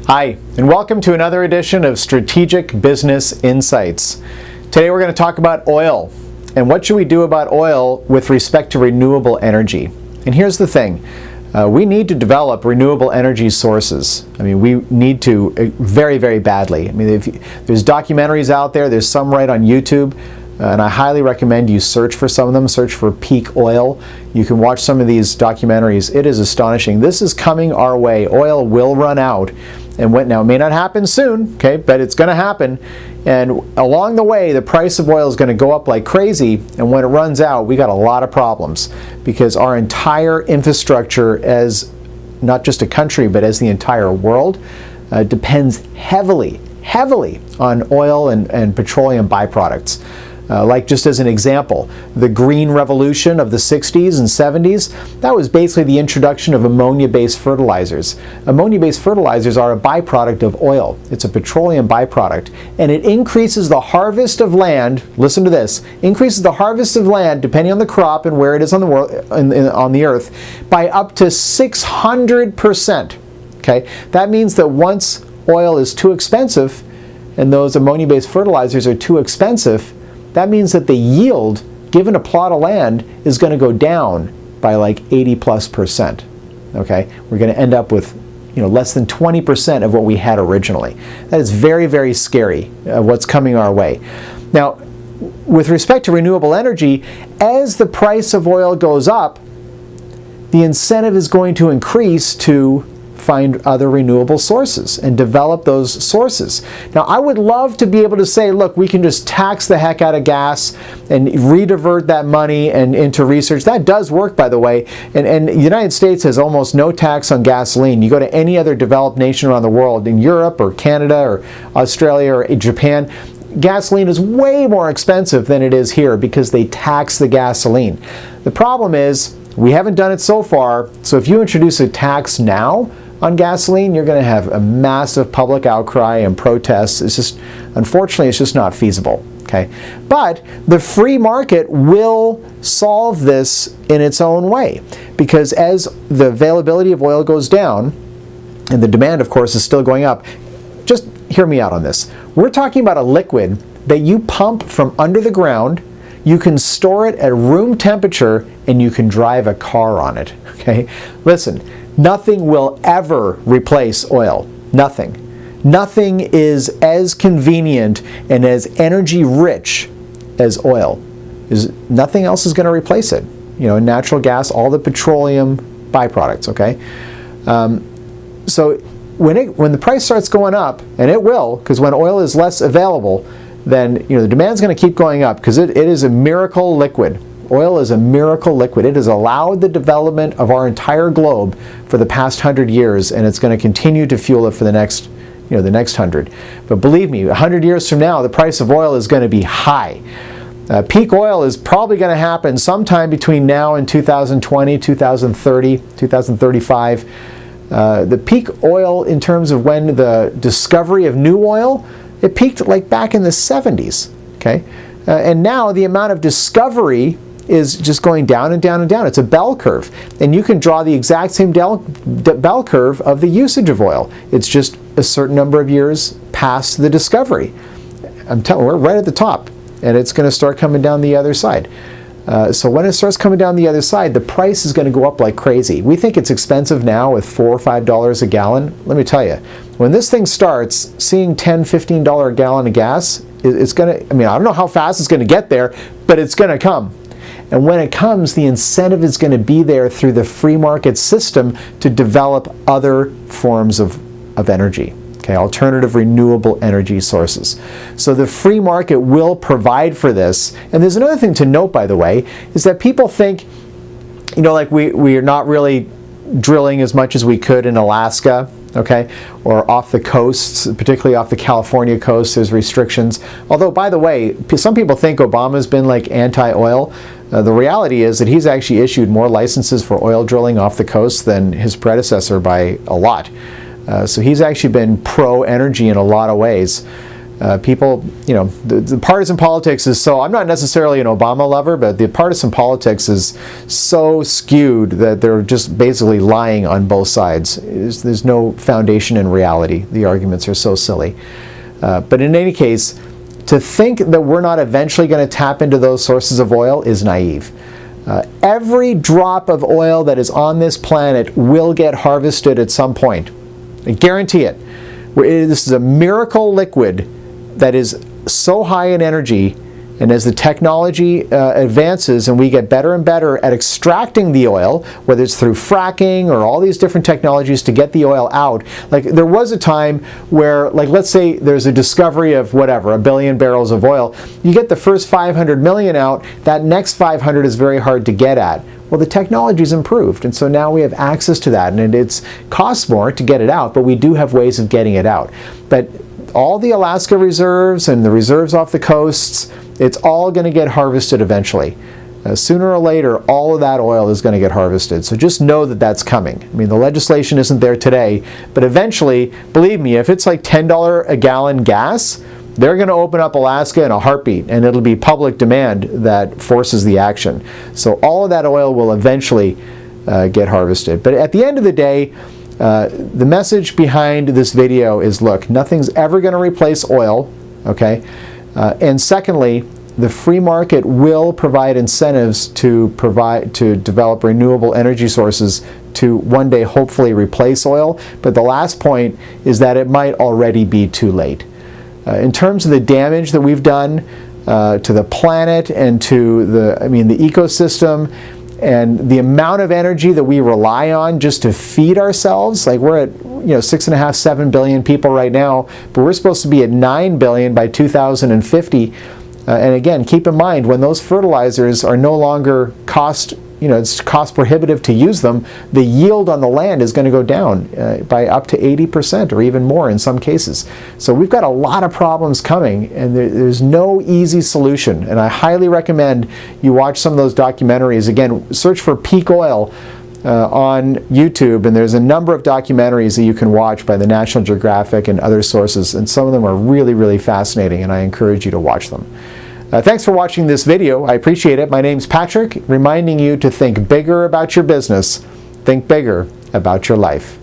Hi, and welcome to another edition of Strategic Business Insights. Today we're going to talk about oil, and what should we do about oil with respect to renewable energy. And here's the thing, we need to develop renewable energy sources. I mean, we need to very, very badly. I mean, there's documentaries out there, there's some right on YouTube, and I highly recommend you search for some of them. Search for peak oil. You can watch some of these documentaries. It is astonishing. This is coming our way. Oil will run out. And now, it may not happen soon, okay, but it's going to happen. And along the way, the price of oil is going to go up like crazy. And when it runs out, we got a lot of problems because our entire infrastructure, as not just a country, but as the entire world, depends heavily on oil and petroleum byproducts. Like just as an example, the green revolution of the 60s and 70s, that was basically the introduction of ammonia-based fertilizers. Ammonia-based fertilizers are a byproduct of oil. It's a petroleum byproduct. And it increases the harvest of land, listen to this, increases the harvest of land, depending on the crop and where it is on the world, on the earth, by up to 600%. Okay? That means that once oil is too expensive and those ammonia-based fertilizers are too expensive, that means that the yield, given a plot of land, is going to go down by like 80+%. Okay, we're going to end up with, less than 20% of what we had originally. That is very, very scary. What's coming our way. Now, with respect to renewable energy, as the price of oil goes up, the incentive is going to increase to find other renewable sources and develop those sources. Now, I would love to be able to say, look, we can just tax the heck out of gas and redivert that money into research. That does work, by the way. And the United States has almost no tax on gasoline. You go to any other developed nation around the world, in Europe or Canada or Australia or Japan, gasoline is way more expensive than it is here because they tax the gasoline. The problem is, we haven't done it so far, so if you introduce a tax now on gasoline, you're going to have a massive public outcry and protests. It's just, unfortunately, it's just not feasible. Okay, but the free market will solve this in its own way, because as the availability of oil goes down, and the demand, of course, is still going up. Just hear me out on this. We're talking about a liquid that you pump from under the ground. You can store it at room temperature, and you can drive a car on it. Okay, listen. Nothing will ever replace oil. Nothing. Nothing is as convenient and as energy rich as oil. Nothing else is going to replace it. Natural gas, all the petroleum byproducts, okay? So when the price starts going up, and it will, because when oil is less available, then the demand's going to keep going up because it is a miracle liquid. Oil is a miracle liquid. It has allowed the development of our entire globe for the past 100 years, and it's going to continue to fuel it for the next 100. But believe me, 100 years from now, the price of oil is going to be high. Peak oil is probably going to happen sometime between now and 2020, 2030, 2035. The peak oil, in terms of when the discovery of new oil, it peaked like back in the 70s. Okay, and now the amount of discovery is just going down and down and down. It's a bell curve. And you can draw the exact same bell curve of the usage of oil. It's just a certain number of years past the discovery. I'm telling you, we're right at the top. And it's going to start coming down the other side. So when it starts coming down the other side, the price is going to go up like crazy. We think it's expensive now with $4 or $5 a gallon. Let me tell you, when this thing starts, seeing $10, $15 a gallon of gas, it's going to, I don't know how fast it's going to get there, but it's going to come. And when it comes, the incentive is going to be there through the free market system to develop other forms of energy. Okay, alternative renewable energy sources. So the free market will provide for this. And there's another thing to note, by the way, is that people think, like we are not really drilling as much as we could in Alaska, okay, or off the coasts, particularly off the California coast, there's restrictions. Although, by the way, some people think Obama's been like anti-oil. The reality is that he's actually issued more licenses for oil drilling off the coast than his predecessor by a lot. So he's actually been pro-energy in a lot of ways. People, the partisan politics is so, I'm not necessarily an Obama lover, but the partisan politics is so skewed that they're just basically lying on both sides. There's no foundation in reality. The arguments are so silly. But in any case, to think that we're not eventually going to tap into those sources of oil is naive. Every drop of oil that is on this planet will get harvested at some point. I guarantee it. This is a miracle liquid that is so high in energy, and as the technology advances and we get better and better at extracting the oil, whether it's through fracking or all these different technologies to get the oil out, like there was a time where, like, let's say there's a discovery of whatever, 1 billion barrels of oil, you get the first 500 million out, that next 500 is very hard to get at. Well, the technology's improved, and so now we have access to that, and it costs more to get it out, but we do have ways of getting it out. But all the Alaska reserves and the reserves off the coasts, it's all going to get harvested eventually. Sooner or later, all of that oil is going to get harvested. So just know that that's coming. I mean, the legislation isn't there today, but eventually, believe me, if it's like $10 a gallon gas, they're going to open up Alaska in a heartbeat, and it'll be public demand that forces the action. So all of that oil will eventually get harvested. But at the end of the day, the message behind this video is, look, nothing's ever going to replace oil, okay? And secondly, the free market will provide incentives to develop renewable energy sources to one day hopefully replace oil. But the last point is that it might already be too late. In terms of the damage that we've done to the planet and to the ecosystem, and the amount of energy that we rely on just to feed ourselves, like we're at 6.5, 7 billion people right now, but we're supposed to be at 9 billion by 2050. And again, keep in mind, when those fertilizers are no longer it's cost prohibitive to use them, the yield on the land is going to go down by up to 80% or even more in some cases. So we've got a lot of problems coming, and there's no easy solution. And I highly recommend you watch some of those documentaries. Again, search for peak oil on YouTube, and there's a number of documentaries that you can watch by the National Geographic and other sources, and some of them are really, really fascinating, and I encourage you to watch them. Thanks for watching this video. I appreciate it. My name's Patrick, reminding you to think bigger about your business, think bigger about your life.